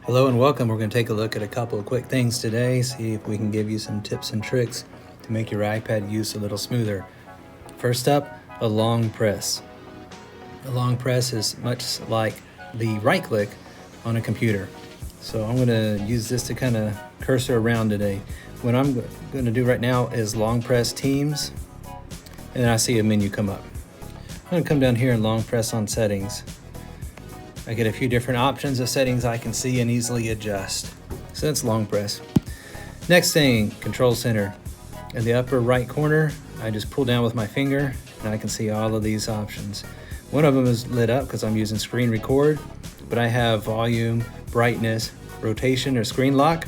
Hello and welcome. We're going to take a look at a couple of quick things today, see if we can give you some tips and tricks to make your iPad use a little smoother. First up, a long press. A long press is much like the right click on a computer. So I'm going to use this to kind of cursor around today. What I'm going to do right now is long press Teams, and then I see a menu come up. I'm going to come down here and long press on settings. I get a few different options of settings I can see and easily adjust. So that's long press. Next thing, control center. In the upper right corner, I just pull down with my finger and I can see all of these options. One of them is lit up because I'm using screen record, but I have volume, brightness, rotation, or screen lock.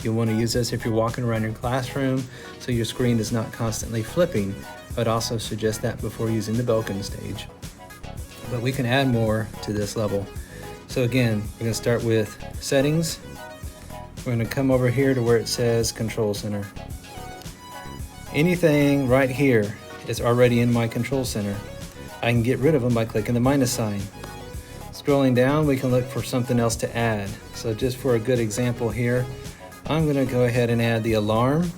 You'll want to use this if you're walking around your classroom so your screen is not constantly flipping. I'd also suggest that before using the Belkin stage. But we can add more to this level. So again, we're going to start with settings. We're going to come over here to where it says control center. Anything right here is already in my control center. I can get rid of them by clicking the minus sign. Scrolling down, we can look for something else to add. So just for a good example here, I'm going to go ahead and add the alarm.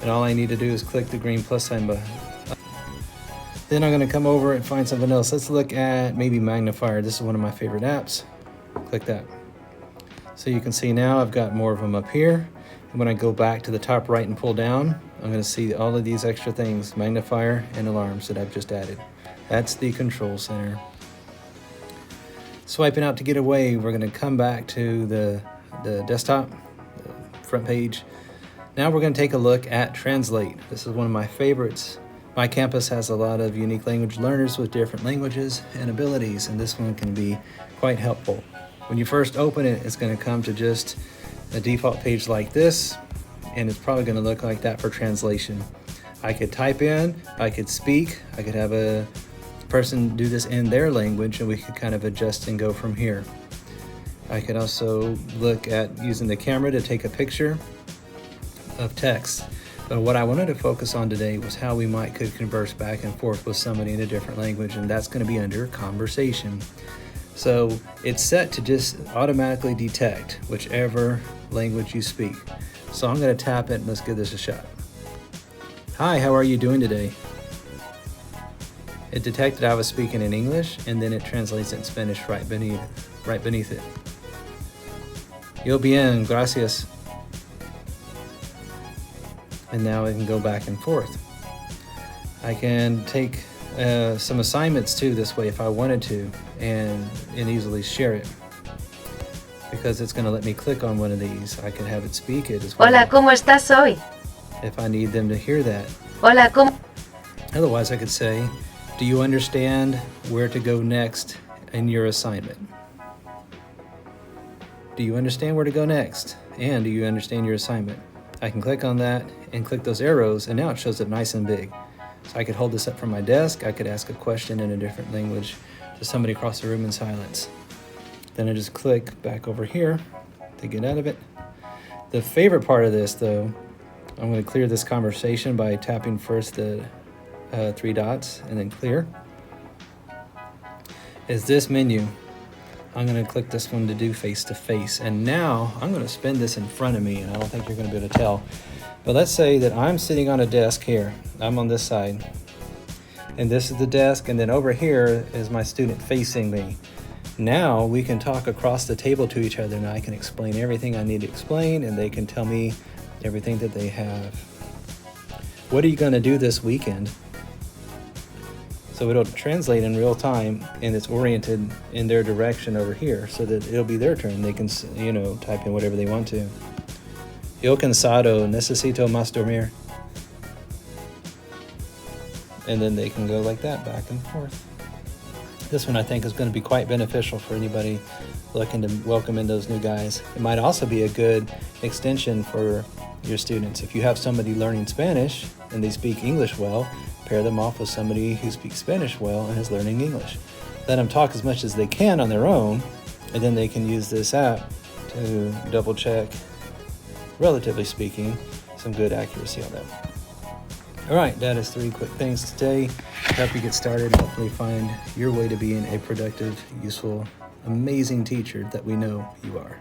And all I need to do is click the green plus sign button. Then I'm going to come over and find something else. Let's look at maybe magnifier. This is one of my favorite apps. Click that. So you can see now I've got more of them up here. And when I go back to the top right and pull down, I'm going to see all of these extra things, magnifier and alarms that I've just added. That's the control center. Swiping out to get away, we're going to come back to the desktop, the front page. Now we're going to take a look at translate. This is one of my favorites. My campus has a lot of unique language learners with different languages and abilities, and this one can be quite helpful. When you first open it, it's going to come to just a default page like this, and it's probably going to look like that for translation. I could type in, I could speak, I could have a person do this in their language, and we could kind of adjust and go from here. I could also look at using the camera to take a picture of text. But what I wanted to focus on today was how we could converse back and forth with somebody in a different language, and that's going to be under conversation. So it's set to just automatically detect whichever language you speak. So I'm going to tap it and let's give this a shot. Hi, how are you doing today? It detected I was speaking in English, and then it translates it in Spanish right beneath it. Yo bien, gracias. And now I can go back and forth. I can take some assignments too this way if I wanted to, and easily share it, because it's going to let me click on one of these. I can have it speak it as well. Hola, ¿cómo estás hoy? If I need them to hear that. Hola, ¿cómo? Otherwise I could say, do you understand where to go next in your assignment? Do you understand where to go next? And do you understand your assignment? I can click on that and click those arrows, and now it shows up nice and big. So I could hold this up from my desk. I could ask a question in a different language to somebody across the room in silence. Then I just click back over here to get out of it. The favorite part of this, though, I'm going to clear this conversation by tapping first the three dots and then clear, is this menu. I'm going to click this one to do face-to-face. And now I'm going to spin this in front of me, and I don't think you're going to be able to tell. But let's say that I'm sitting on a desk here. I'm on this side. And this is the desk, and then over here is my student facing me. Now we can talk across the table to each other, and I can explain everything I need to explain, and they can tell me everything that they have. What are you going to do this weekend? So it'll translate in real time, and it's oriented in their direction over here, so that it'll be their turn. They can, type in whatever they want to. Yo cansado, necesito más dormir. And then they can go like that, back and forth. This one I think is going to be quite beneficial for anybody looking to welcome in those new guys. It might also be a good extension for your students. If you have somebody learning Spanish and they speak English well, pair them off with somebody who speaks Spanish well and is learning English. Let them talk as much as they can on their own, and then they can use this app to double check, relatively speaking, some good accuracy on that. All right, that is 3 quick things today to help you get started and hopefully find your way to being a productive, useful amazing teacher that we know you are.